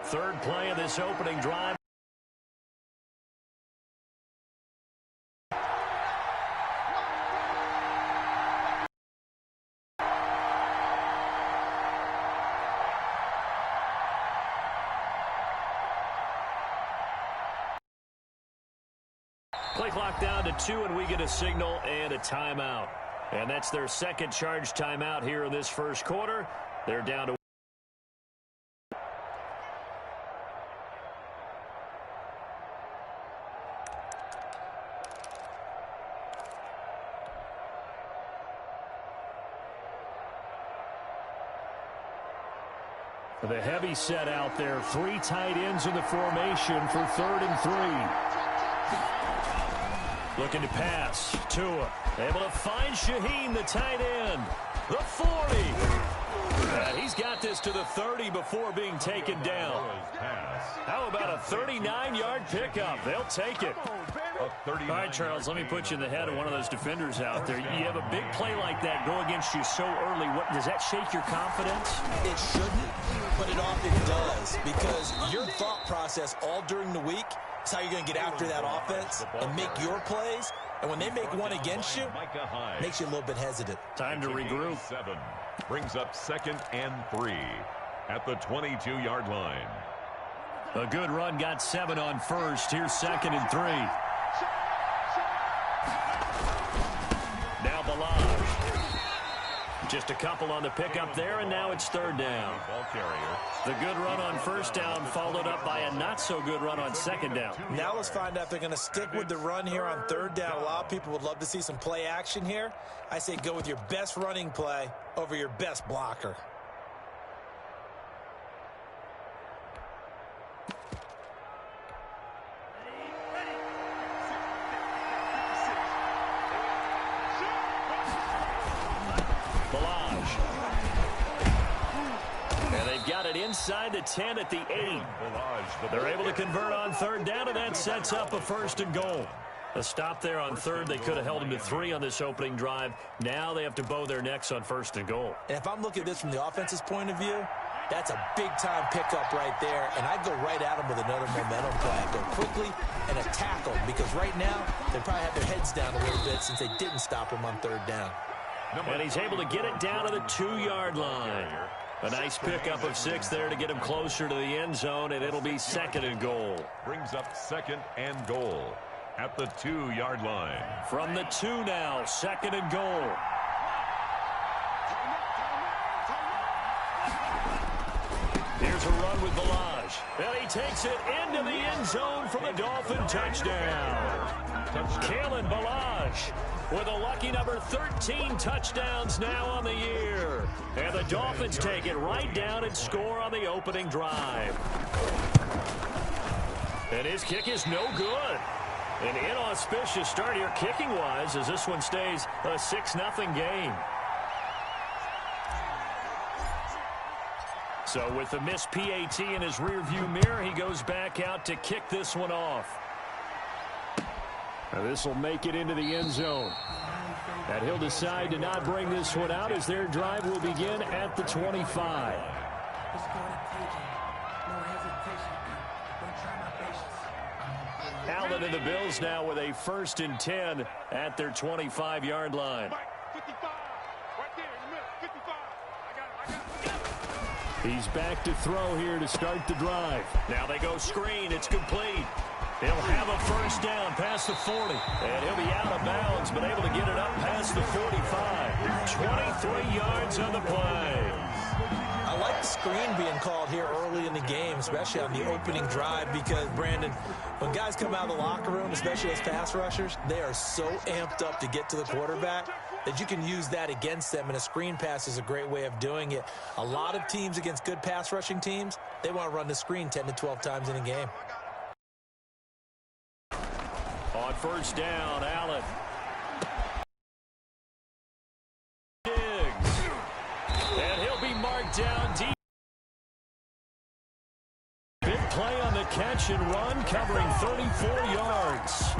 third play of this opening drive. Play clock down to 2, and we get a signal and a timeout. And that's their second charge timeout here in this first quarter. They're down to the heavy set out there. 3 tight ends in the formation for 3rd and 3. Looking to pass. Tua able to find Shaheen, the tight end. The 40. And he's got this to the 30 before being taken down. How about a 39-yard pickup? They'll take it. All right, Charles, let me put you in the head of one of those defenders out there. You have a big play like that go against you so early. Does that shake your confidence? It shouldn't, but it often does, because your thought process all during the week is how you're going to get after that offense and make your plays. And when they make one against you, it makes you a little bit hesitant. Time to regroup. Brings up 2nd and 3 at the 22-yard line. A good run got 7 on first. Here's 2nd and 3. Now Balaj. Just a couple on the pickup there, and now it's 3rd down. Ball carrier. The good run on 1st down followed up by a not-so-good run on 2nd down. Now let's find out if they're going to stick with the run here on 3rd down. A lot of people would love to see some play action here. I say go with your best running play over your best blocker. Inside the 10 at the 8. They're able to convert on 3rd down, and that sets up a 1st and goal. A stop there on 3rd. They could have held them to 3 on this opening drive. Now they have to bow their necks on 1st and goal. And if I'm looking at this from the offense's point of view, that's a big-time pickup right there, and I'd go right at them with another momentum play. Go quickly and attack them, because right now they probably have their heads down a little bit since they didn't stop them on 3rd down. And he's able to get it down to the 2-yard line. A nice pickup of 6 there to get him closer to the end zone, and it'll be 2nd and goal. Brings up 2nd and goal at the 2-yard line. From the 2 now, 2nd and goal. Here's a run with Balaj. And he takes it into the end zone for the Dolphin touchdown. Kalen Balaj with a lucky number 13 touchdowns now on the year. And the Dolphins take it right down and score on the opening drive. And his kick is no good. An inauspicious start here kicking-wise as this one stays a 6-0 game. So with the missed PAT in his rearview mirror, he goes back out to kick this one off. Now this will make it into the end zone. And he'll decide to not bring this one out as their drive will begin at the 25. Allen and the Bills now with a 1st and 10 at their 25-yard line. He's back to throw here to start the drive. Now they go screen. It's complete. He'll have a 1st down past the 40. And he'll be out of bounds, but able to get it up past the 45. 23 yards on the play. I like the screen being called here early in the game, especially on the opening drive, because, Brandon, when guys come out of the locker room, especially as pass rushers, they are so amped up to get to the quarterback that you can use that against them, and a screen pass is a great way of doing it. A lot of teams against good pass rushing teams, they want to run the screen 10 to 12 times in a game. On 1st down, Allen. And he'll be marked down deep. Big play on the catch and run, covering 34 yards.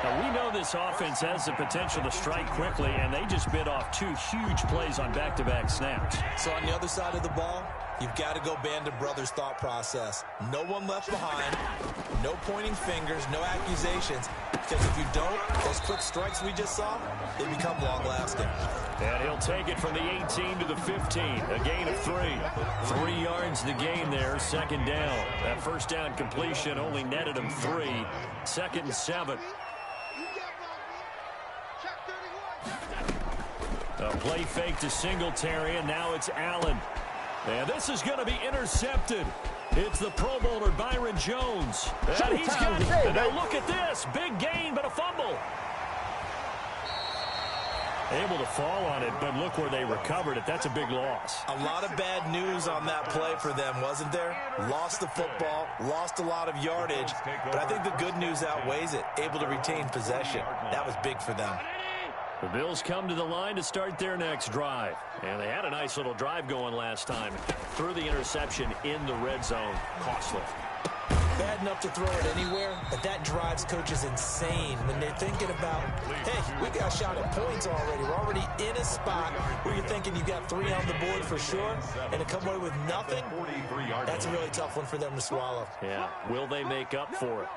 Now, we know this offense has the potential to strike quickly, and they just bit off 2 huge plays on back-to-back snaps. So on the other side of the ball, You've got to go band of brothers thought process. No one left behind, no pointing fingers, no accusations. Because if you don't, those quick strikes we just saw, they become long-lasting. And he'll take it from the 18 to the 15, a gain of 3. 3 yards the gain there, second down. That first down completion only netted him 3. Second and 7. A play fake to Singletary, and now it's Allen. And this is going to be intercepted. It's the Pro Bowler Byron Jones. And he's got it. Now look at this. Big gain, but a fumble. Able to fall on it, but look where they recovered it. That's a big loss. A lot of bad news on that play for them, wasn't there? Lost the football, lost a lot of yardage, but I think the good news outweighs it. Able to retain possession. That was big for them. The Bills come to the line to start their next drive. And they had a nice little drive going last time. Threw the interception in the red zone. Costly. Bad enough to throw it anywhere, but that drives coaches insane when they're thinking about, hey, we got a shot at points already. We're already in a spot where you're thinking you got 3 on the board for sure, and to come away with nothing, that's a really tough one for them to swallow. Yeah, will they make up for it?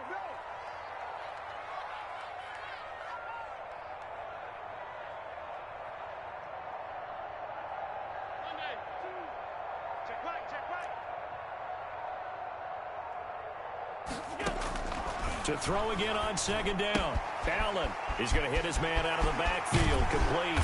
To throw again on second down. Allen is going to hit his man out of the backfield. Complete.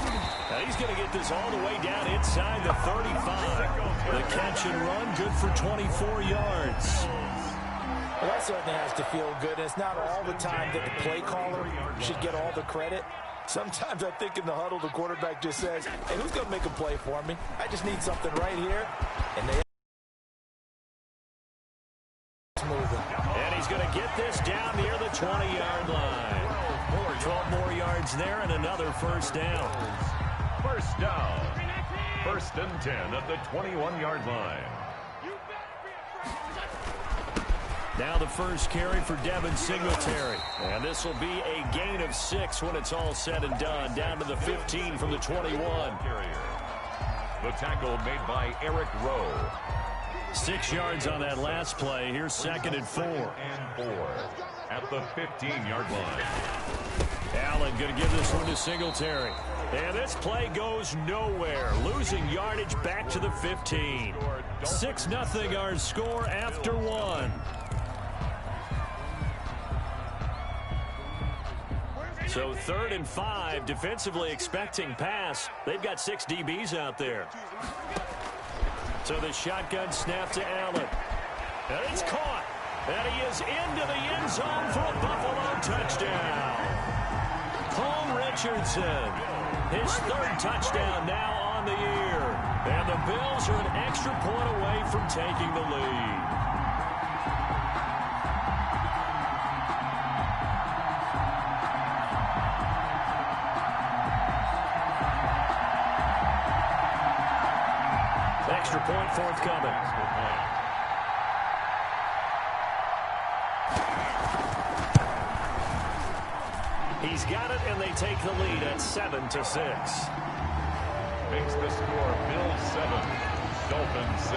Now he's going to get this all the way down inside the 35. The catch and run good for 24 yards. Well, that certainly has to feel good. And it's not all the time that the play caller should get all the credit. Sometimes I think in the huddle, the quarterback just says, hey, who's going to make a play for me? I just need something right here. And they moving. And he's going to get this down near the 20-yard line. 12 more yards there and another first down. First down. First and 10 at the 21-yard line. Now the first carry for Devin Singletary. And this will be a gain of 6 when it's all said and done. Down to the 15 from the 21. The tackle made by Eric Rowe. 6 yards on that last play. Here's second and 4. At the 15-yard line. Allen going to give this one to Singletary. And this play goes nowhere. Losing yardage back to the 15. 6-0 our score after 1. So 3rd and 5, defensively expecting pass. They've got 6 DBs out there. So the shotgun snap to Allen. And it's caught. And he is into the end zone for a Buffalo touchdown. Paul Richardson, his 3rd touchdown now on the year. And the Bills are an extra point away from taking the lead. Extra point forthcoming. He's got it, and they take the lead at 7-6. Makes the score Bills 7, Dolphins 6.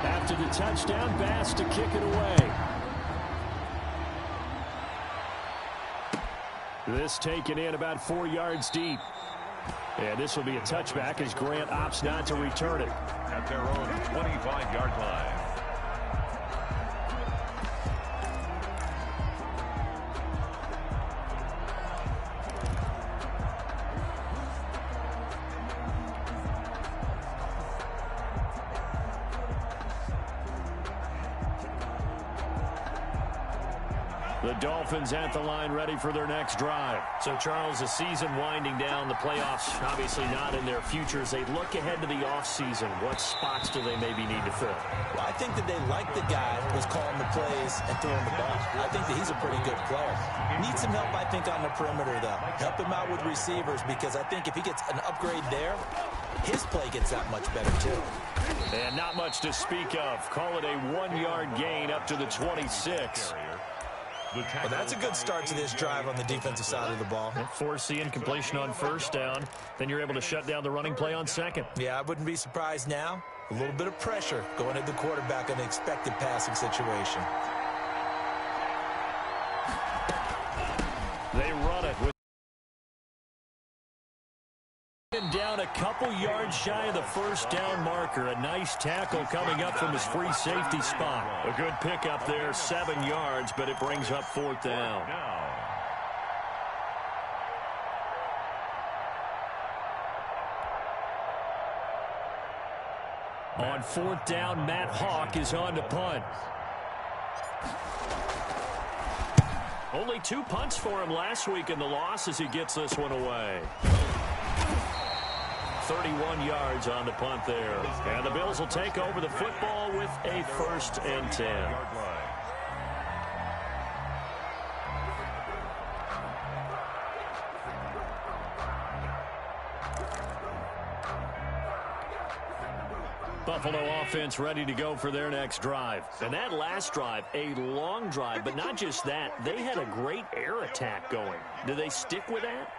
After the touchdown, Bass to kick it away. This taken in about 4 yards deep. And this will be a touchback as Grant opts not to return it. At their own 25-yard line. The Dolphins at the line ready for their next drive. So, Charles, the season winding down, the playoffs obviously not in their future. As they look ahead to the offseason, what spots do they maybe need to fill? Well, I think that they like the guy who's calling the plays and throwing the ball. I think that he's a pretty good player. Needs some help, I think, on the perimeter, though. Help him out with receivers, because I think if he gets an upgrade there, his play gets that much better, too. And not much to speak of. Call it a 1-yard gain up to the 26. Well, that's a good start to this drive on the defensive side of the ball. Force the incompletion on first down. Then you're able to shut down the running play on second. Yeah, I wouldn't be surprised now. A little bit of pressure going at the quarterback in an expected passing situation. They run it with down a couple yards shy of the first down marker. A nice tackle coming up from his free safety spot. A good pickup there, 7 yards, but it brings up fourth down. On fourth down, Matt Hawk is on to punt. Only 2 punts for him last week in the loss as he gets this one away. 31 yards on the punt there. And the Bills will take over the football with a 1st and 10. Buffalo offense ready to go for their next drive. And that last drive, a long drive, but not just that. They had a great air attack going. Do they stick with that?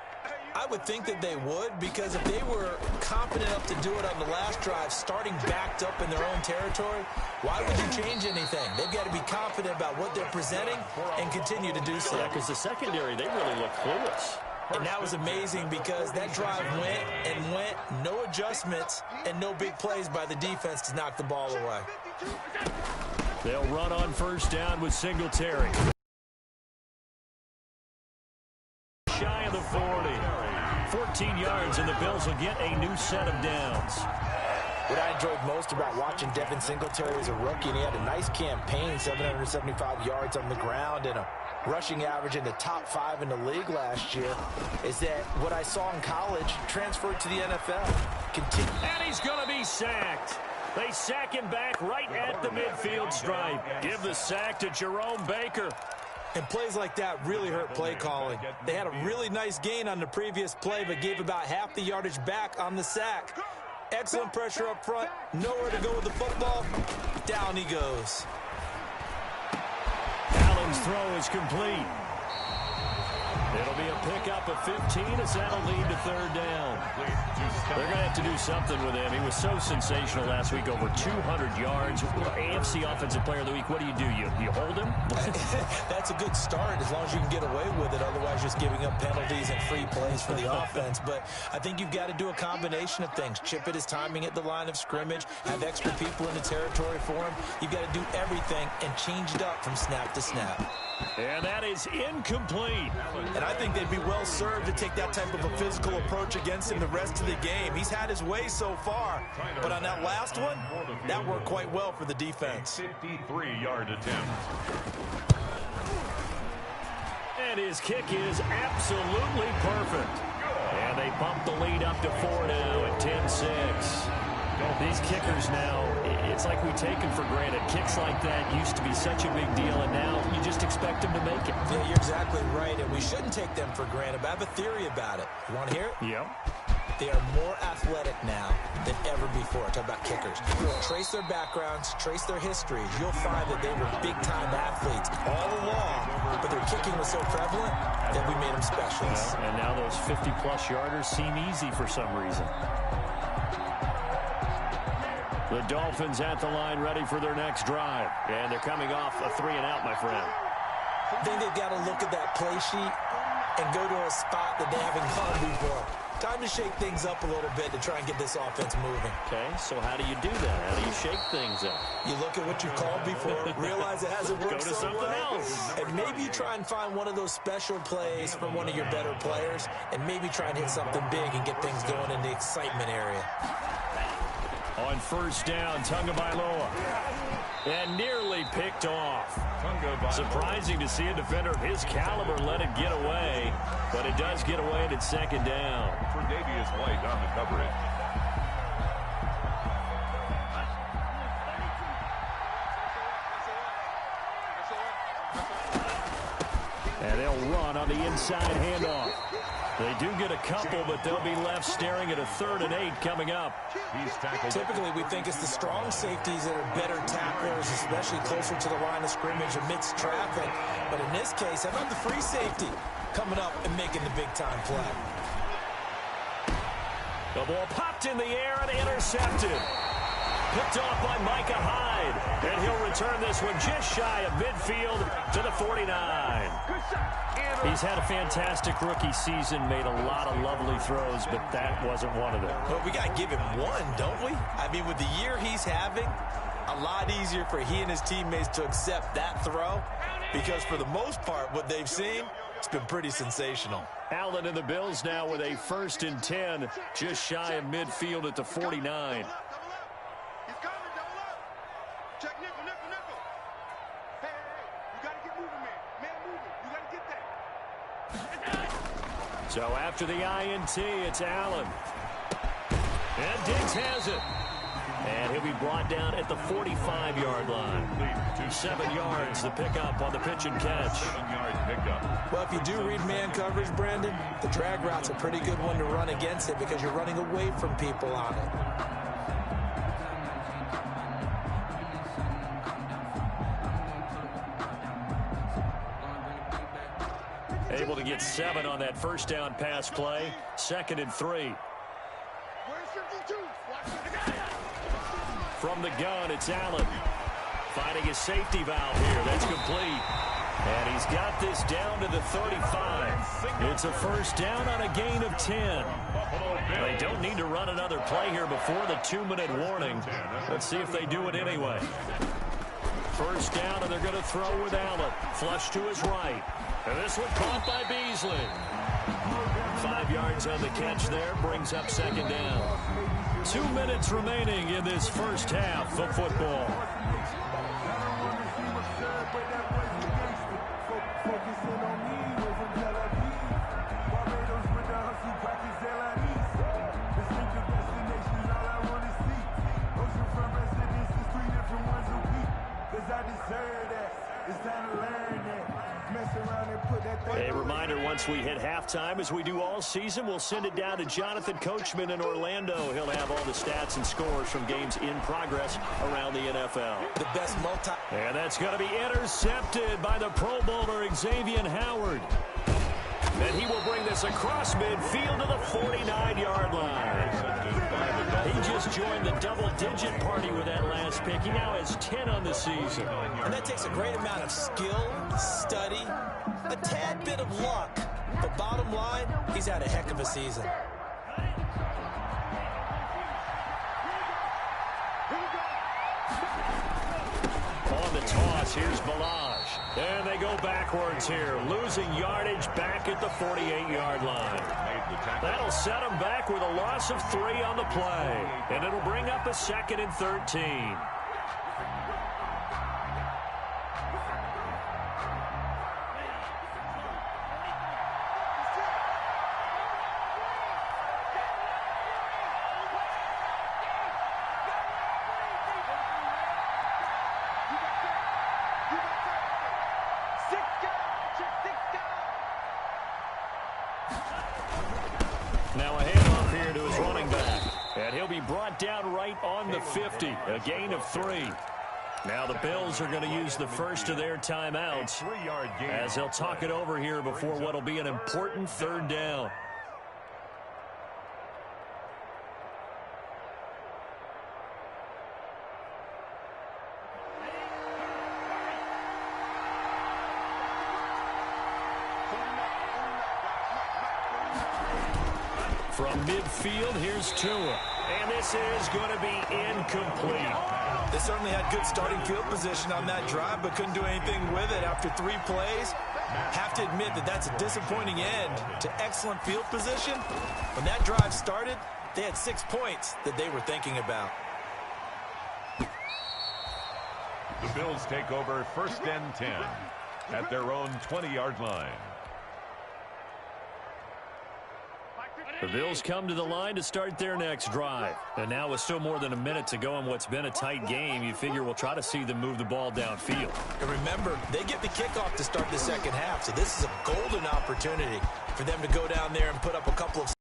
I would think that they would, because if they were confident enough to do it on the last drive, starting backed up in their own territory, why would you change anything? They've got to be confident about what they're presenting and continue to do so. Yeah, because the secondary, they really look clueless. And that was amazing because that drive went and went, no adjustments, and no big plays by the defense to knock the ball away. They'll run on first down with Singletary. Shy of the 40. 14 yards, and the Bills will get a new set of downs. What I enjoyed most about watching Devin Singletary as a rookie, and he had a nice campaign, 775 yards on the ground and a rushing average in the top 5 in the league last year, is that what I saw in college transferred to the NFL. And he's going to be sacked. They sack him back right at the midfield stripe. Give the sack to Jerome Baker. And plays like that really hurt play calling. They had a really nice gain on the previous play, but gave about half the yardage back on the sack. Excellent pressure up front. Nowhere to go with the football. Down he goes. Allen's throw is complete. It'll be a pickup of 15 as that'll lead to third down. They're going to have to do something with him. He was so sensational last week, over 200 yards. AFC Offensive Player of the Week, what do? You hold him? That's a good start as long as you can get away with it. Otherwise, just giving up penalties and free plays for the offense. But I think you've got to do a combination of things. Chip it his timing at the line of scrimmage. Have extra people in the territory for him. You've got to do everything and change it up from snap to snap. And that is incomplete. And I think they'd be well served to take that type of a physical approach against him the rest of the game. He's had his way so far, but on that last one, that worked quite well for the defense. 53-yard attempt. And his kick is absolutely perfect. And they bump the lead up to 4 now at 10-6. These kickers now, it's like we take them for granted. Kicks like that used to be such a big deal, and now you just expect them to make it. Yeah, you're exactly right, and we shouldn't take them for granted. But I have a theory about it. You want to hear it? Yep. They are more athletic now than ever before. Talk about kickers. If you trace their backgrounds, trace their histories, you'll find that they were big-time athletes all along, but their kicking was so prevalent that we made them specialists. And now those 50-plus yarders seem easy for some reason. The Dolphins at the line ready for their next drive. And they're coming off a 3-and-out, my friend. I think they've got to look at that play sheet and go to a spot that they haven't gone before. Time to shake things up a little bit to try and get this offense moving. Okay, so how do you do that? How do you shake things up? You look at what you called before, realize it hasn't worked Go to so something well, else. and maybe you try and find one of those special plays from one of your better players, and maybe try and hit something big and get things going in the excitement area. On first down, Tagovailoa. And nearly picked off. Surprising to see a defender of his caliber let it get away, but it does get away at second down. For Davius White on the coverage. And they'll run on the inside handoff. They do get a couple, but they'll be left staring at a 3rd and 8 coming up. Typically, we think it's the strong safeties that are better tacklers, especially closer to the line of scrimmage amidst traffic. But in this case, how about the free safety coming up and making the big-time play? The ball popped in the air and intercepted. Picked off by Micah Hyde. And he'll return this one just shy of midfield to the 49. He's had a fantastic rookie season, made a lot of lovely throws, but that wasn't one of them. But we got to give him one, don't we? I mean, with the year he's having, a lot easier for he and his teammates to accept that throw because for the most part, what they've seen, it's been pretty sensational. Allen and the Bills now with a 1st and 10, just shy of midfield at the 49. So after the INT, it's Allen. And Diggs has it. And he'll be brought down at the 45-yard line. 7 yards, the pickup on the pitch and catch. 7-yard pickup. Well, if you do read man coverage, Brandon, the drag route's a pretty good one to run against it because you're running away from people on it. Able to get 7 on that 1st down pass play. 2nd and 3. From the gun, it's Allen. Finding his safety valve here. That's complete. And he's got this down to the 35. It's a 1st down on a gain of 10. They don't need to run another play here before the 2-minute warning. Let's see if they do it anyway. 1st down, and they're going to throw with Allen. Flush to his right. And this one caught by Beasley. 5 yards on the catch there, brings up 2nd down. 2 minutes remaining in this 1st half of football. A reminder, once we hit halftime, as we do all season, we'll send it down to Jonathan Coachman in Orlando. He'll have all the stats and scores from games in progress around the NFL. The best And that's going to be intercepted by the Pro Bowler Xavier Howard. And he will bring this across midfield to the 49-yard line. He just joined the double-digit party with that last pick. He now has 10 on the season. And that takes a great amount of skill, study, a tad bit of luck. But bottom line, he's had a heck of a season. On the toss, here's Balaj. And they go backwards here, losing yardage back at the 48-yard line. That'll set them back with a loss of 3 on the play. And it'll bring up a 2nd and 13. Now a handoff here to his running back. And he'll be brought down right on the 50. A gain of 3. Now the Bills are going to use the first of their timeouts as they'll talk it over here before what will be an important 3rd down. From midfield, here's Tua. And this is going to be incomplete. They certainly had good starting field position on that drive, but couldn't do anything with it after 3 plays. Have to admit that that's a disappointing end to excellent field position. When that drive started, they had 6 points that they were thinking about. The Bills take over 1st and 10 at their own 20-yard line. The Bills come to the line to start their next drive. And now with still more than a minute to go in what's been a tight game, you figure we'll try to see them move the ball downfield. And remember, they get the kickoff to start the second half, so this is a golden opportunity for them to go down there and put up a couple of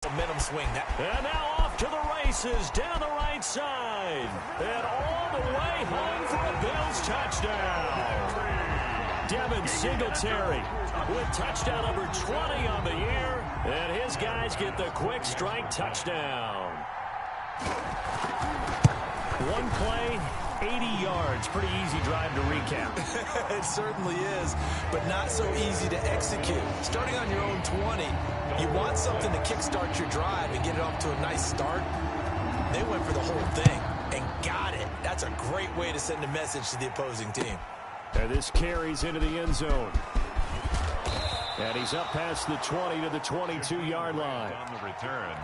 momentum swing. And now off to the races down the right side. And all the way home for a Bills touchdown. Devin Singletary with touchdown number 20 on the year. And his guys get the quick strike touchdown. One play, 80 yards. Pretty easy drive to recap. It certainly is, but not so easy to execute. Starting on your own 20, you want something to kickstart your drive and get it off to a nice start. They went for the whole thing and got it. That's a great way to send a message to the opposing team. And this carries into the end zone. And he's up past the 20 to the 22-yard line. On the return,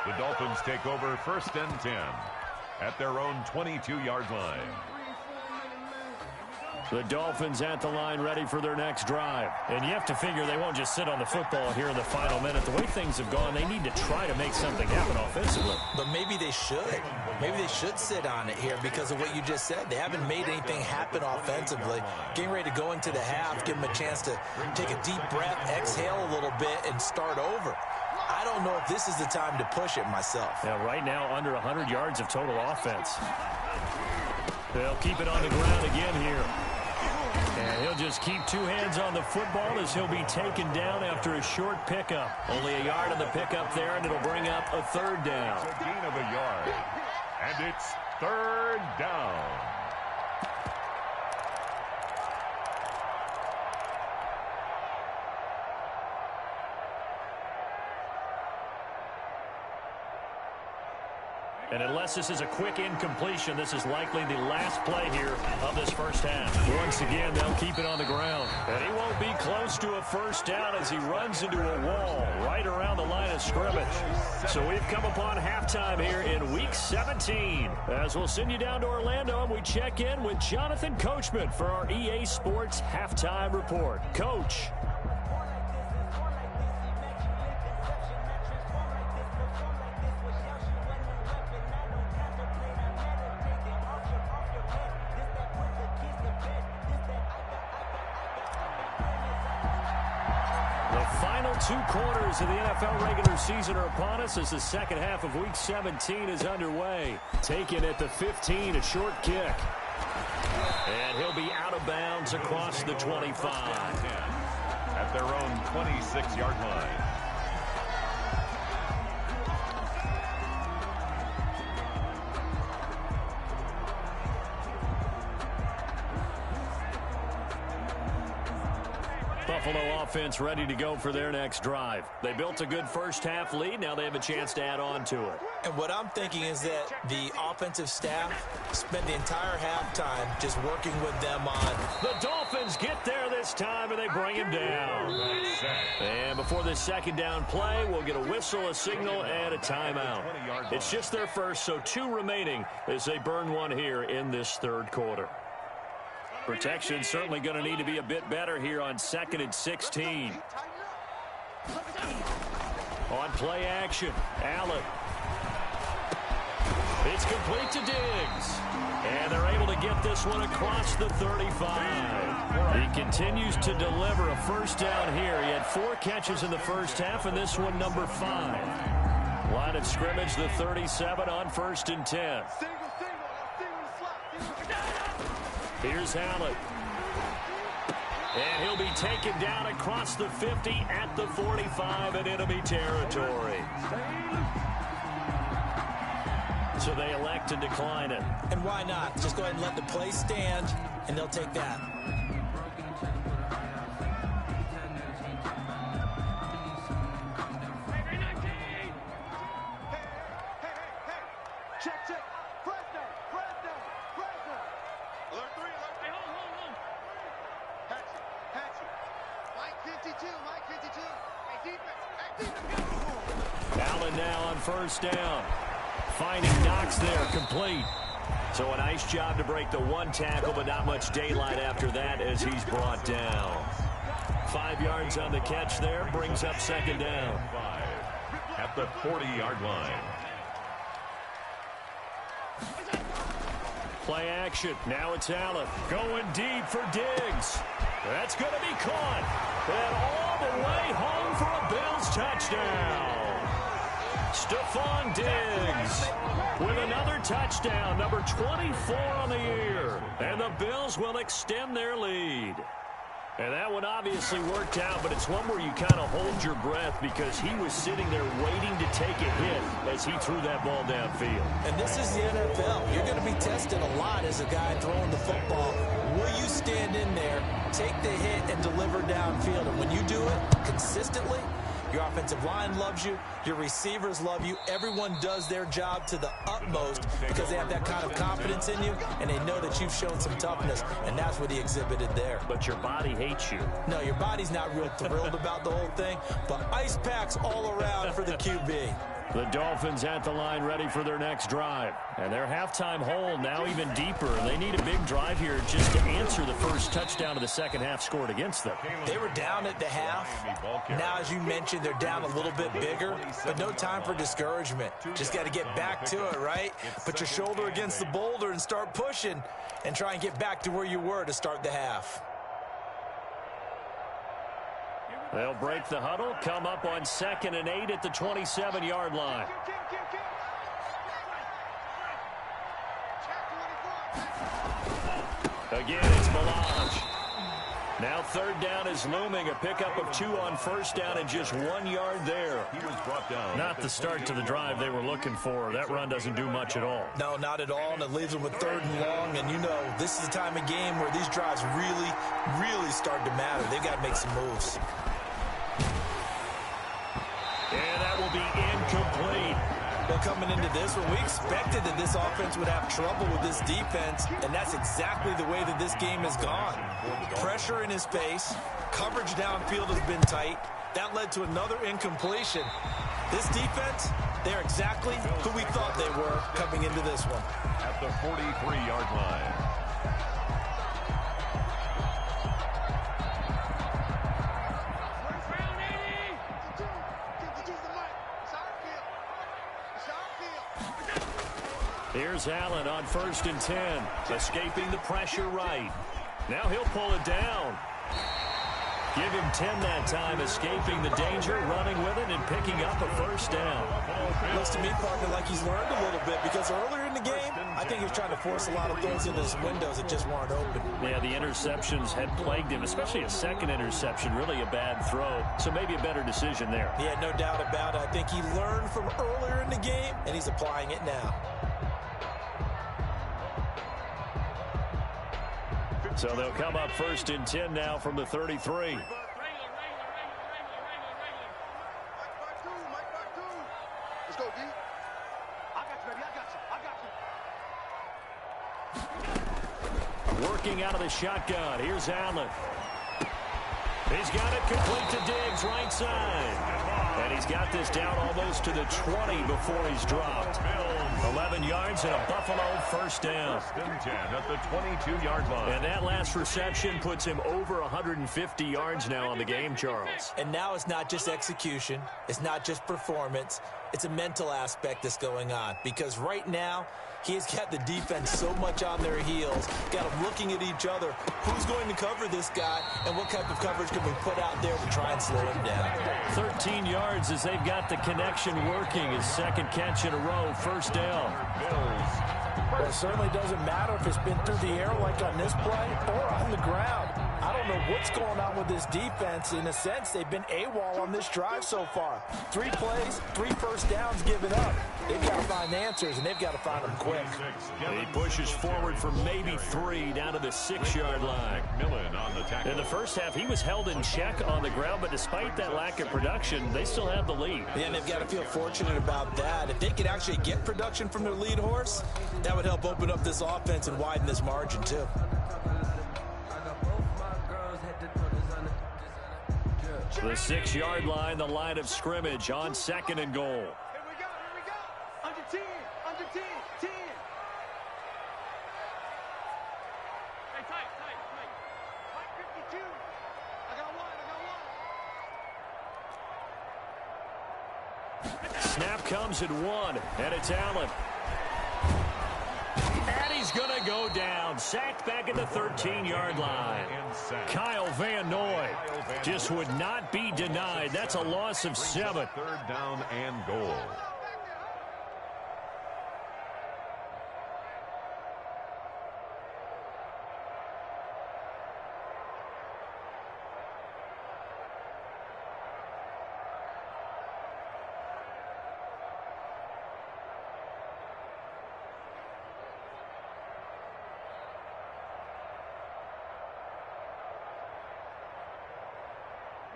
the Dolphins take over 1st and 10 at their own 22-yard line. The Dolphins at the line ready for their next drive. And you have to figure they won't just sit on the football here in the final minute. The way things have gone, they need to try to make something happen offensively. But maybe they should. Maybe they should sit on it here because of what you just said. They haven't made anything happen offensively. Getting ready to go into the half, give them a chance to take a deep breath, exhale a little bit, and start over. I don't know if this is the time to push it myself. Yeah, right now under 100 yards of total offense. They'll keep it on the ground again here. And he'll just keep two hands on the football as he'll be taken down after a short pickup. Only a yard on the pickup there, and it'll bring up a third down. A gain of a yard, and it's 3rd down. And unless this is a quick incompletion, this is likely the last play here of this first half. Once again, they'll keep it on the ground. And he won't be close to a first down as he runs into a wall right around the line of scrimmage. So we've come upon halftime here in Week 17. As we'll send you down to Orlando, and we check in with Jonathan Coachman for our EA Sports Halftime Report. Coach. Two quarters of the NFL regular season are upon us as the second half of Week 17 is underway. Taken at the 15, a short kick. And he'll be out of bounds across the 25. At their own 26-yard line. Buffalo offense ready to go for their next drive. They built a good first half lead. Now they have a chance to add on to it. And what I'm thinking is that the offensive staff spent the entire halftime just working with them on. The Dolphins get there this time, and they bring him down. And before this second down play, we'll get a whistle, a signal, and a timeout. It's just their first, so 2 remaining as they burn one here in this third quarter. Protection certainly going to need to be a bit better here on 2nd and 16. On play action, Allen. It's complete to Diggs. And they're able to get this one across the 35. He continues to deliver a first down here. He had 4 catches in the first half, and this one number 5. Line of scrimmage, the 37 on 1st and 10. Here's Allen. And he'll be taken down across the 50 at the 45 in enemy territory. So they elect to decline it. And why not? Just go ahead and let the play stand, and they'll take that. Allen now on first down. Finding Knox there, complete. So a nice job to break the 1 tackle, but not much daylight after that as he's brought down. 5 yards on the catch there. Brings up second down. At the 40-yard line. Play action. Now it's Allen. Going deep for Diggs. That's going to be caught. And all the way home for a Bills touchdown. Stephon Diggs with another touchdown, number 24 on the year. And the Bills will extend their lead. And that one obviously worked out, but it's one where you kind of hold your breath because he was sitting there waiting to take a hit as he threw that ball downfield. And this is the NFL. You're going to be tested a lot as a guy throwing the football. Will you stand in there, take the hit, and deliver downfield? And when you do it consistently, your offensive line loves you. Your receivers love you. Everyone does their job to the utmost because they have that kind of confidence in you, and they know that you've shown some toughness, and that's what he exhibited there. But your body hates you. No, your body's not real thrilled about the whole thing, but ice packs all around for the QB. The Dolphins at the line ready for their next drive. And their halftime hole now even deeper. They need a big drive here just to answer the first touchdown of the second half scored against them. They were down at the half. Now, as you mentioned, they're down a little bit bigger, but no time for discouragement. Just got to get back to it, right? Put your shoulder against the boulder and start pushing and try and get back to where you were to start the half. They'll break the huddle, come up on 2nd and 8 at the 27-yard line. Again, it's Melange. Now 3rd down is looming. A pickup of 2 on 1st down and just 1 yard there. He was brought down. Not the start to the drive they were looking for. That run doesn't do much at all. No, not at all, and it leaves them with 3rd and long. And you know, this is the time of game where these drives really, really start to matter. They've got to make some moves. And that will be incomplete. Well, coming into this one, we expected that this offense would have trouble with this defense, and that's exactly the way that this game has gone. Pressure in his face, coverage downfield has been tight. That led to another incompletion. This defense, they're exactly who we thought they were coming into this one. At the 43-yard line. Here's Allen on 1st and 10, escaping the pressure right. Now he'll pull it down. Give him 10 that time, escaping the danger, running with it, and picking up a 1st down. Looks to me, partner, like he's learned a little bit because earlier in the game, I think he was trying to force a lot of throws into his windows that just weren't open. Yeah, the interceptions had plagued him, especially a second interception, really a bad throw. So maybe a better decision there. Yeah, no doubt about it. I think he learned from earlier in the game, and he's applying it now. So they'll come up 1st and 10 now from the 33. Let's go, D. I got you, baby. I got you. Working out of the shotgun. Here's Allen. He's got it complete to Diggs, right side. And he's got this down almost to the 20 before he's dropped. 11 yards and a Buffalo 1st down. 10 at the 22-yard line. And that last reception puts him over 150 yards now on the game, Charles. And now it's not just execution. It's not just performance. It's a mental aspect that's going on. Because right now, he's got the defense so much on their heels, got them looking at each other. Who's going to cover this guy, and what type of coverage can we put out there to try and slow him down? 13 yards as they've got the connection working. His 2nd catch in a row, 1st down. Well, it certainly doesn't matter if it's been through the air like on this play or on the ground. I don't know what's going on with this defense. In a sense, they've been AWOL on this drive so far. 3 plays, 3 first downs given up. They've got to find answers, and they've got to find them quick. He pushes forward for maybe 3 down to the 6-yard line. In the first half, he was held in check on the ground, but despite that lack of production, they still have the lead. Yeah, and they've got to feel fortunate about that. If they could actually get production from their lead horse, that would help open up this offense and widen this margin, too. The 6-yard line, the line of scrimmage on 2nd and goal. Here we go. Under 10. Hey, tight. Tight 52. I got one. snap comes at 1, and it's Allen. And he's going to go down. Sacked back at the 13-yard line. Kyle Van Noy just would not be denied. That's a loss of 7. Third down and goal.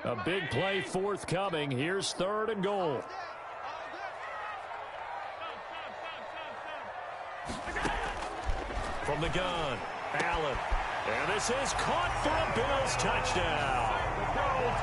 A big play forthcoming. Here's 3rd and goal. From the gun, Allen. And this is caught for a Bills touchdown.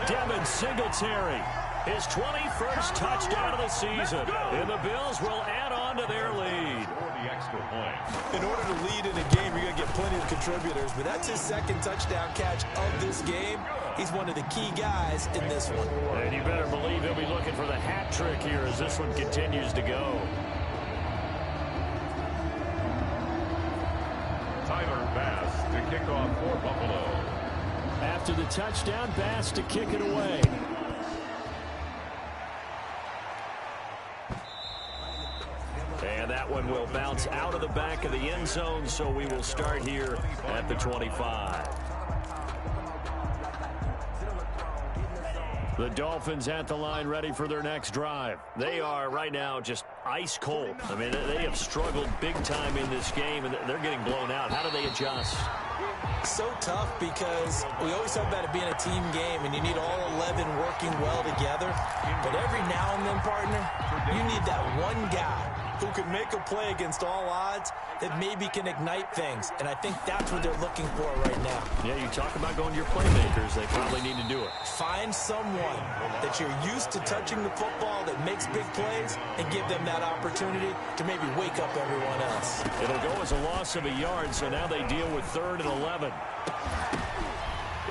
Devin Singletary, his 21st touchdown of the season. And the Bills will add on to their lead. The extra point. In order to lead in a game, you're going to get plenty of contributors, but that's his 2nd touchdown catch of this game. He's one of the key guys in this one. And you better believe he'll be looking for the hat trick here as this one continues to go. Tyler Bass to kick off for Buffalo. After the touchdown, Bass to kick it away. And that one will bounce out of the back of the end zone, so we will start here at the 25. The Dolphins at the line ready for their next drive. They are right now just ice cold. I mean, they have struggled big time in this game, and they're getting blown out. How do they adjust? So tough because we always talk about it being a team game, and you need all 11 working well together. But every now and then, partner, you need that one guy who can make a play against all odds that maybe can ignite things. And I think that's what they're looking for right now. Yeah, you talk about going to your playmakers. They probably need to do it. Find someone that you're used to touching the football that makes big plays and give them that opportunity to maybe wake up everyone else. It'll go as a loss of a yard, so now they deal with 3rd and 11.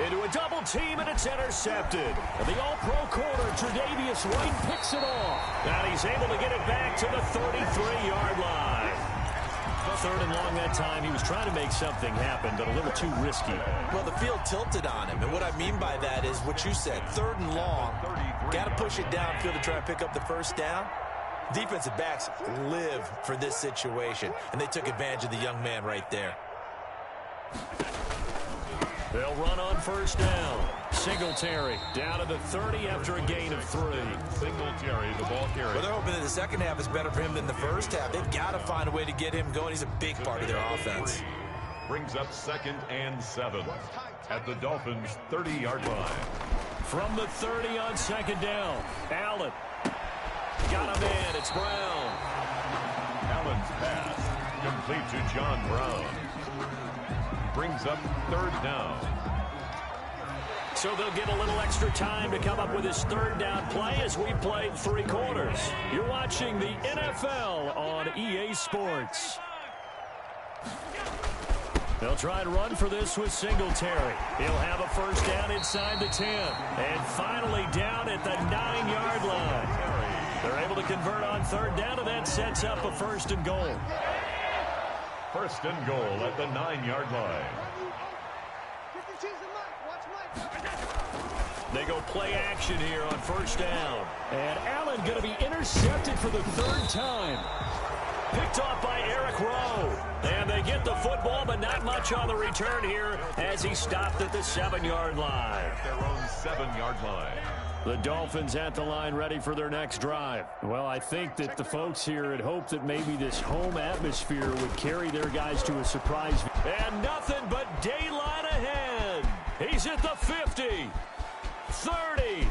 Into a double team, and it's intercepted. And the all-pro corner, Tre'Davious White, picks it off. And he's able to get it back to the 33-yard line. 3rd and long that time. He was trying to make something happen, but a little too risky. Well, the field tilted on him, and what I mean by that is what you said. 3rd and long, got to push it downfield to try and pick up the first down. Defensive backs live for this situation, and they took advantage of the young man right there. They'll run on 1st down. Singletary down to the 30 after a gain of 3. Singletary, the ball carrier. Well, they're hoping that the second half is better for him than the first half. They've got to find a way to get him going. He's a big part of their offense. Brings up 2nd and 7 at the Dolphins' 30-yard line. From the 30 on 2nd down, Allen. Got a man, it's Brown. Allen's pass complete to John Brown. Brings up 3rd down. So they'll get a little extra time to come up with his 3rd down play as we played 3 quarters. You're watching the NFL on EA Sports. They'll try and run for this with Singletary. He'll have a 1st down inside the 10. And finally down at the 9-yard line. They're able to convert on 3rd down, and that sets up a 1st and goal. 1st and goal at the 9-yard line. They go play action here on 1st down. And Allen going to be intercepted for the 3rd time. Picked off by Eric Rowe. And they get the football, but not much on the return here as he stopped at the 7-yard line. Their own 7-yard line. The Dolphins at the line ready for their next drive. Well, I think that the folks here had hoped that maybe this home atmosphere would carry their guys to a surprise. And nothing but daylight ahead. He's at the 50, 30,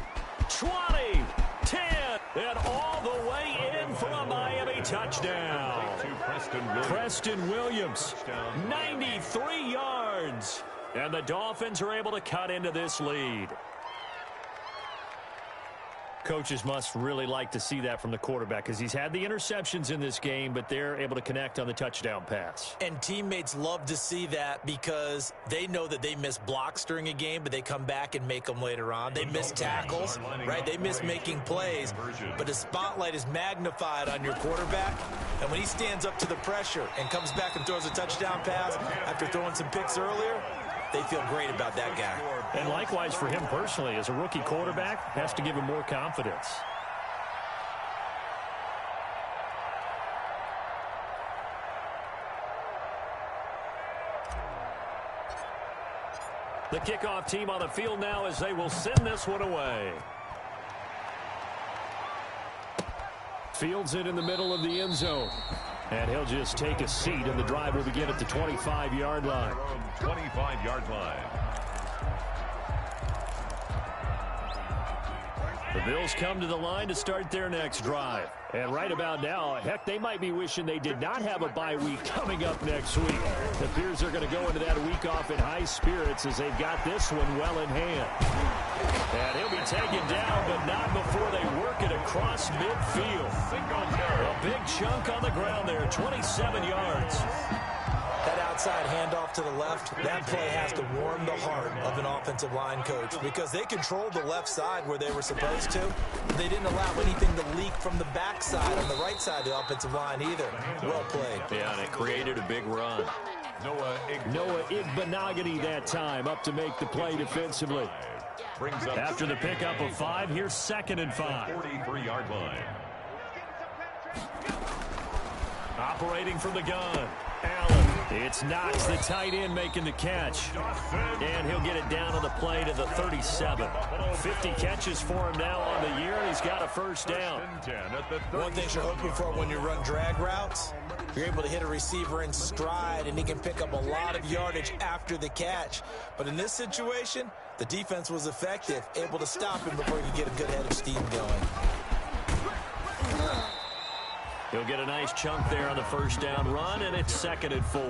20, 10, and all the way in for a Miami touchdown. Preston Williams, 93 yards. And the Dolphins are able to cut into this lead. Coaches must really like to see that from the quarterback because he's had the interceptions in this game, but they're able to connect on the touchdown pass. And teammates love to see that because they know that they miss blocks during a game, but they come back and make them later on. They miss tackles, right? They miss making plays, but the spotlight is magnified on your quarterback, and when he stands up to the pressure and comes back and throws a touchdown pass after throwing some picks earlier, they feel great about that guy. And likewise for him personally, as a rookie quarterback, has to give him more confidence. The kickoff team on the field now as they will send this one away. Fields it in the middle of the end zone. And he'll just take a seat, and the drive will begin at the 25-yard line. 25-yard line. The Bills come to the line to start their next drive. And right about now, heck, they might be wishing they did not have a bye week coming up next week. It appears they're going to go into that week off in high spirits as they've got this one well in hand. And he'll be taken down, but not before they work it across midfield. A big chunk on the ground there, 27 yards. That outside handoff to the left, that play has to warm the heart of an offensive line coach because they controlled the left side where they were supposed to. They didn't allow anything to leak from the backside on the right side of the offensive line either. Well played. Yeah, and it created a big run. Noah Igbenogany that time up to make the play defensively. After the pickup of 5, here's 2nd and 5. 43-yard line. Operating from the gun. Allen. It's Knox, the tight end, making the catch. And he'll get it down on the play to the 37. 50 catches for him now on the year, and he's got a first down. One thing you're hoping for when you run drag routes, you're able to hit a receiver in stride, and he can pick up a lot of yardage after the catch. But in this situation, the defense was effective, able to stop him before he could get a good head of steam going. He'll get a nice chunk there on the first down run, and it's 2nd and 4.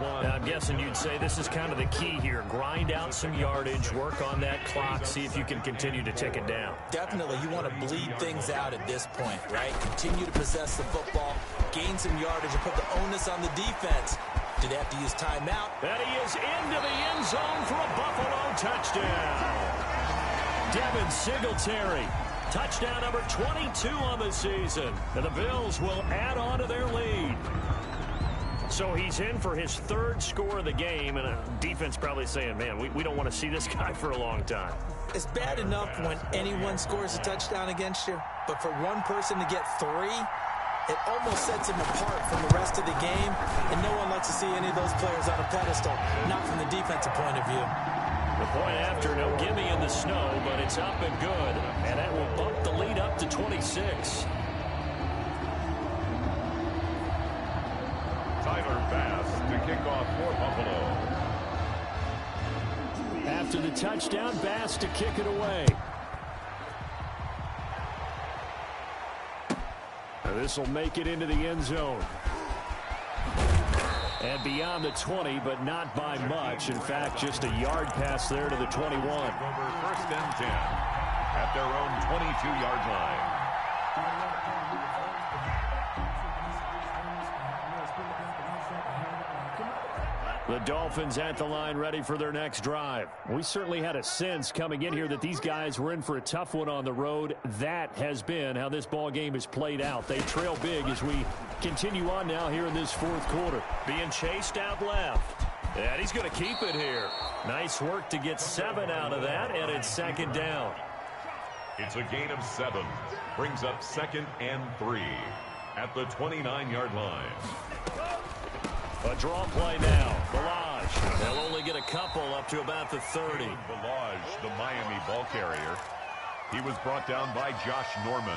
Now, I'm guessing you'd say this is kind of the key here. Grind out some yardage, work on that clock, see if you can continue to tick it down. Definitely, you want to bleed things out at this point, right? Continue to possess the football, gain some yardage, and put the onus on the defense. Do they have to use timeout? And he is into the end zone for a Buffalo touchdown. Devin Singletary. Touchdown number 22 on the season. And the Bills will add on to their lead. So he's in for his 3rd score of the game, and a defense probably saying, man, we don't want to see this guy for a long time. It's bad enough when anyone scores a touchdown against you, but for one person to get 3, it almost sets him apart from the rest of the game, and no one likes to see any of those players on a pedestal, not from the defensive point of view. The point after, no gimme in the snow, but it's up and good. And that will bump the lead up to 26. Tyler Bass to kick off for Buffalo. After the touchdown, Bass to kick it away. This will make it into the end zone. And beyond the 20, but not by much. In fact, just a yard pass there to the 21. Over 1st and 10 at their own 22-yard line. The Dolphins at the line ready for their next drive. We certainly had a sense coming in here that these guys were in for a tough one on the road. That has been how this ball game has played out. They trail big as we continue on now here in this 4th quarter. Being chased out left. And he's going to keep it here. Nice work to get 7 out of that, and it's 2nd down. It's a gain of 7. Brings up 2nd and 3 at the 29-yard line. A draw play now. Balaj. They'll only get a couple up to about the 30. Balaj, the Miami ball carrier. He was brought down by Josh Norman.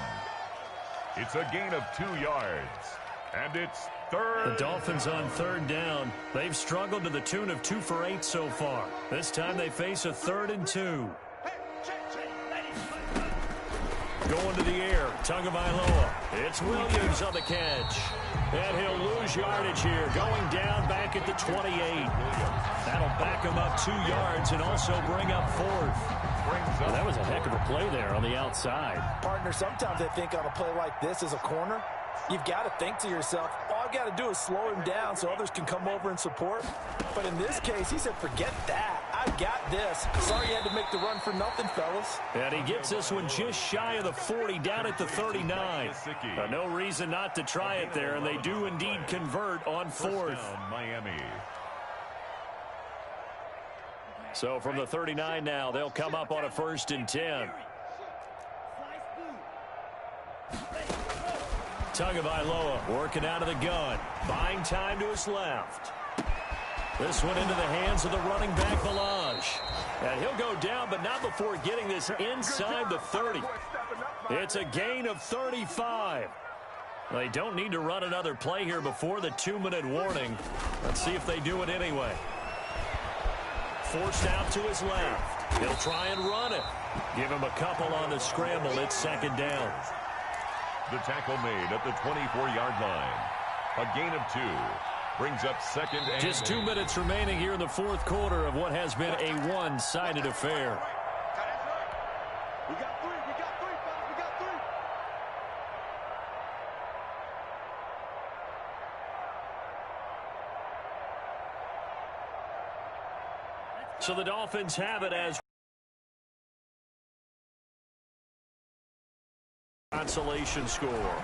It's a gain of 2 yards. And it's 3rd. The Dolphins on 3rd down. They've struggled to the tune of 2 for 8 so far. This time they face a 3rd and 2. Going to the air. Tagovailoa. It's Williams on the catch. And he'll lose yardage here. Going down back at the 28. That'll back him up 2 yards and also bring up 4th. Well, that was a heck of a play there on the outside. Partner, sometimes I think on a play like this as a corner, you've got to think to yourself, all I've got to do is slow him down so others can come over and support. But in this case, he said, forget that. I've got this. Sorry you had to make the run for nothing, fellas. And he gets this one just shy of the 40, down at the 39. No reason not to try it there, and they do indeed convert on fourth. Miami. So from the 39 now, they'll come up on a 1st and 10. Tagovailoa working out of the gun, buying time to his left. This one into the hands of the running back, Balaj. And he'll go down, but not before getting this inside the 30. It's a gain of 35. They don't need to run another play here before the 2-minute warning. Let's see if they do it anyway. Forced out to his left. He'll try and run it. Give him a couple on the scramble. It's 2nd down. The tackle made at the 24-yard line. A gain of 2. Brings up 2nd and Just 2 minutes remaining here in the 4th quarter of what has been a one-sided affair. We got 3. We got 3, fellas. We got 3. So the Dolphins have it as consolation score.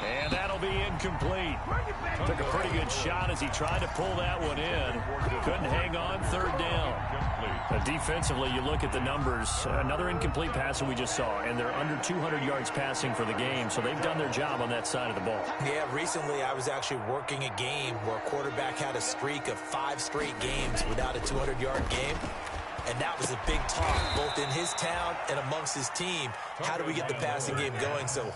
And that'll be incomplete. Took a pretty good shot as he tried to pull that one in. Couldn't hang on, 3rd down. Defensively, you look at the numbers. Another incomplete pass that we just saw, and they're under 200 yards passing for the game, so they've done their job on that side of the ball. Yeah, recently I was actually working a game where a quarterback had a streak of 5 straight games without a 200-yard game. And that was a big talk, both in his town and amongst his team. How do we get the passing game going? So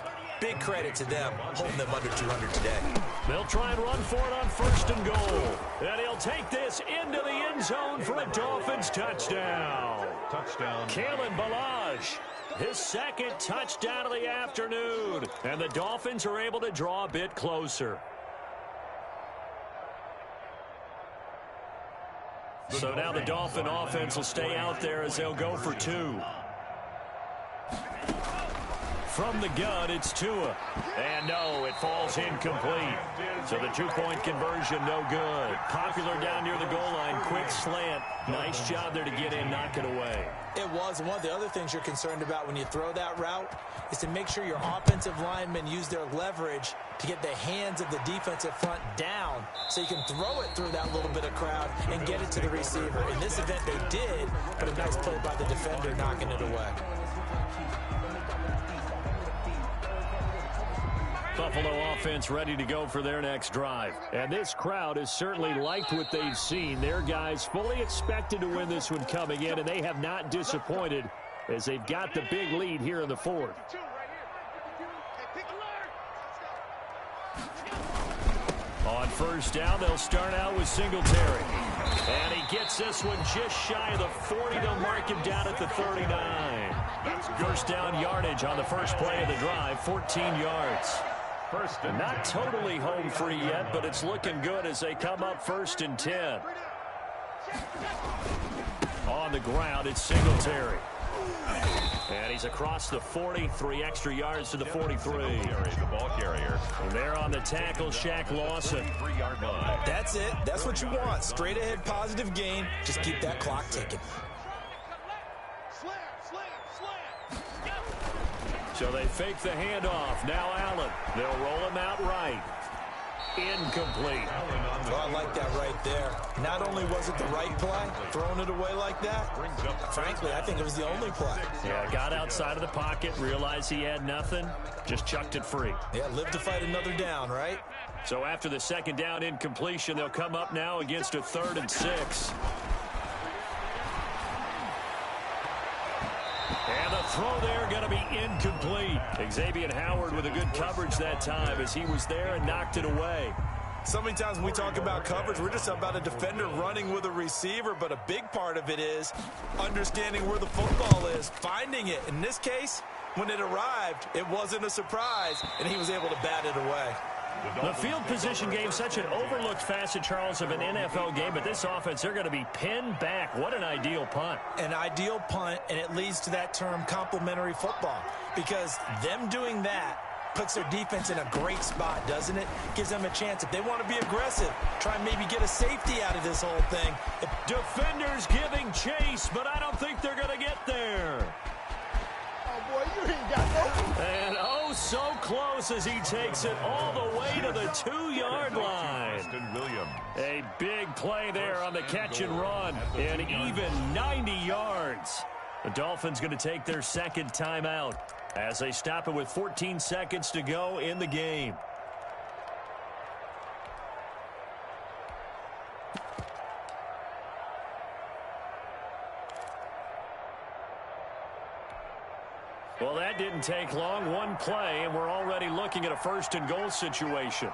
big credit to them, holding them under 200 today. They'll try and run for it on 1st and goal. And he'll take this into the end zone for a Dolphins touchdown. touchdown. Kalen Balaj, his 2nd touchdown of the afternoon. And the Dolphins are able to draw a bit closer. So now the Dolphin offense will stay out there as they'll go for 2. From the gun, it's Tua. And no, it falls incomplete. So the 2-point conversion, no good. Popular down near the goal line, quick slant. Nice job there to get in, knock it away. It was. One of the other things you're concerned about when you throw that route is to make sure your offensive linemen use their leverage to get the hands of the defensive front down so you can throw it through that little bit of crowd and get it to the receiver. In this event, they did, but a nice play by the defender knocking it away. Buffalo offense ready to go for their next drive. And this crowd has certainly liked what they've seen. Their guys fully expected to win this one coming in, and they have not disappointed as they've got the big lead here in the 4th. On 1st down, they'll start out with Singletary. And he gets this one just shy of the 40. They'll mark him down at the 39. That's 1st down yardage on the first play of the drive, 14 yards. Not totally home free yet, but it's looking good as they come up 1st and 10. On the ground, it's Singletary. And he's across the 40, 3 extra yards to the 43. The ball carrier. And there on the tackle, Shaq Lawson. 3-yard line. That's it. That's what you want. Straight ahead positive gain. Just keep that clock ticking. So they fake the handoff. Now Allen. They'll roll him out right. Incomplete. Oh, I like that right there. Not only was it the right play, throwing it away like that, frankly, I think it was the only play. Yeah, got outside of the pocket, realized he had nothing, just chucked it free. Yeah, live to fight another down, right? So after the 2nd down incompletion, they'll come up now against a 3rd and 6. And the throw there going to be incomplete. Xavier Howard with a good coverage that time as he was there and knocked it away. So many times when we talk about coverage, we're just about a defender running with a receiver, but a big part of it is understanding where the football is, finding it. In this case, when it arrived, it wasn't a surprise, and he was able to bat it away. The field position game, such an overlooked facet, Charles, of an NFL game, but this offense, they're going to be pinned back. What an ideal punt. An ideal punt, and it leads to that term complementary football, because them doing that puts their defense in a great spot, doesn't it? Gives them a chance, if they want to be aggressive, try and maybe get a safety out of this whole thing. Defenders giving chase, but I don't think they're going to get there. Oh, boy, you ain't got no. And oh, so close as he takes it all the way to the 2-yard line. A big play there on the catch and run, and even 90 yards. The Dolphins going to take their second timeout as they stop it with 14 seconds to go in the game. Well, that didn't take long. One play, and we're already looking at a first-and-goal situation.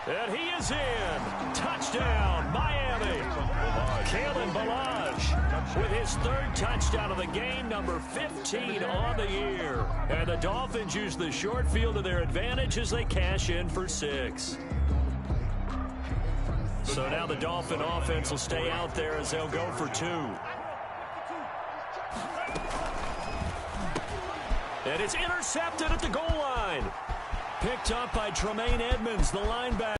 And he is in. Touchdown, Miami. Kalen Ballage with his third touchdown of the game, number 15 on the year. And the Dolphins use the short field to their advantage as they cash in for 6. So now the Dolphin offense will stay out there as they'll go for 2. And it's intercepted at the goal line. Picked up by Tremaine Edmonds, the linebacker.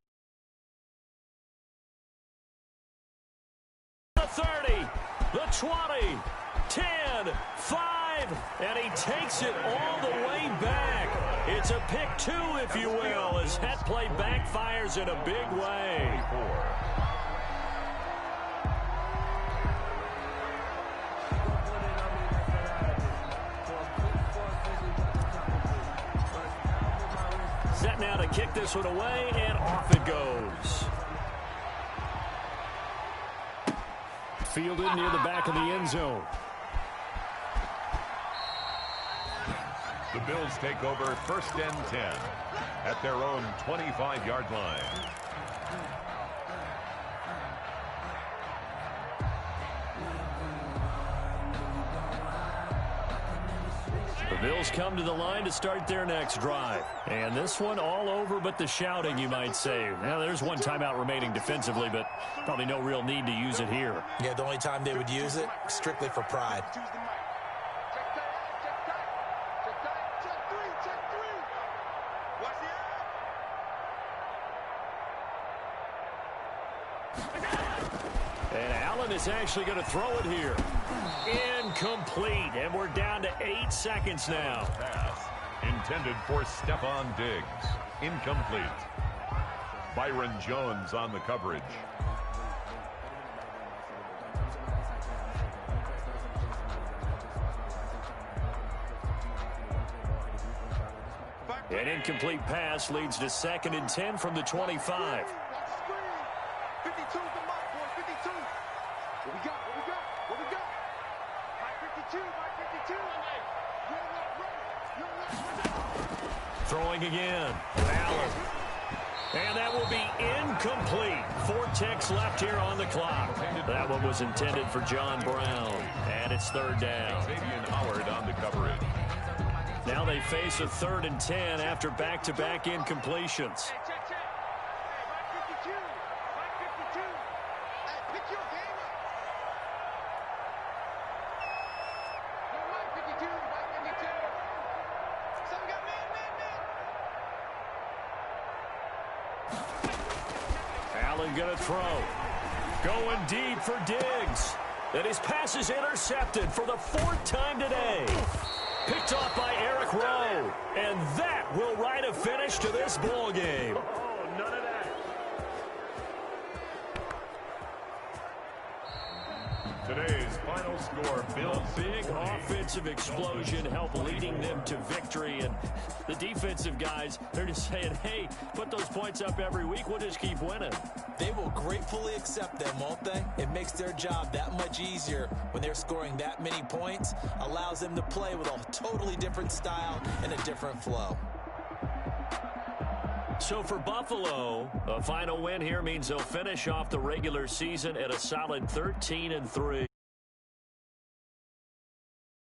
The 30, the 20, 10, 5, and he takes it all the way back. It's a pick 2, if you will, as that play backfires in a big way. Set now to kick this one away, and off it goes. Fielded near the back of the end zone. The Bills take over 1st and 10 at their own 25-yard line. The Bills come to the line to start their next drive. And this one all over but the shouting, you might say. Now, there's one timeout remaining defensively, but probably no real need to use it here. Yeah, the only time they would use it, strictly for pride. And Allen is actually going to throw it here. Incomplete, and we're down to 8 seconds now. Pass intended for Stephon Diggs. Incomplete. Byron Jones on the coverage. An incomplete pass leads to 2nd and 10 from the 25. 52 the mark, boy, 52. What we got? What we got? What we got? My 52, my 52. You're not ready. Throwing again. Allen. And that will be incomplete. 4 ticks left here on the clock. That one was intended for John Brown. And it's 3rd down. Xavier Howard on the coverage. Now they face a 3rd and 10 after back-to-back incompletions. Allen going to throw. Going deep for Diggs. And his pass is intercepted for the 4th time today. Picked off by Eric Rowe. And that will write a finish to this ball game. Oh, none of that. Today's final score, Bills. A big offensive explosion helped leading them to victory. And the defensive guys, they're just saying, hey, put those points up every week. We'll just keep winning. They will gratefully accept them, won't they? It makes their job that much easier when they're scoring that many points. Allows them to play with a totally different style and a different flow. So for Buffalo, a final win here means they'll finish off the regular season at a solid 13-3.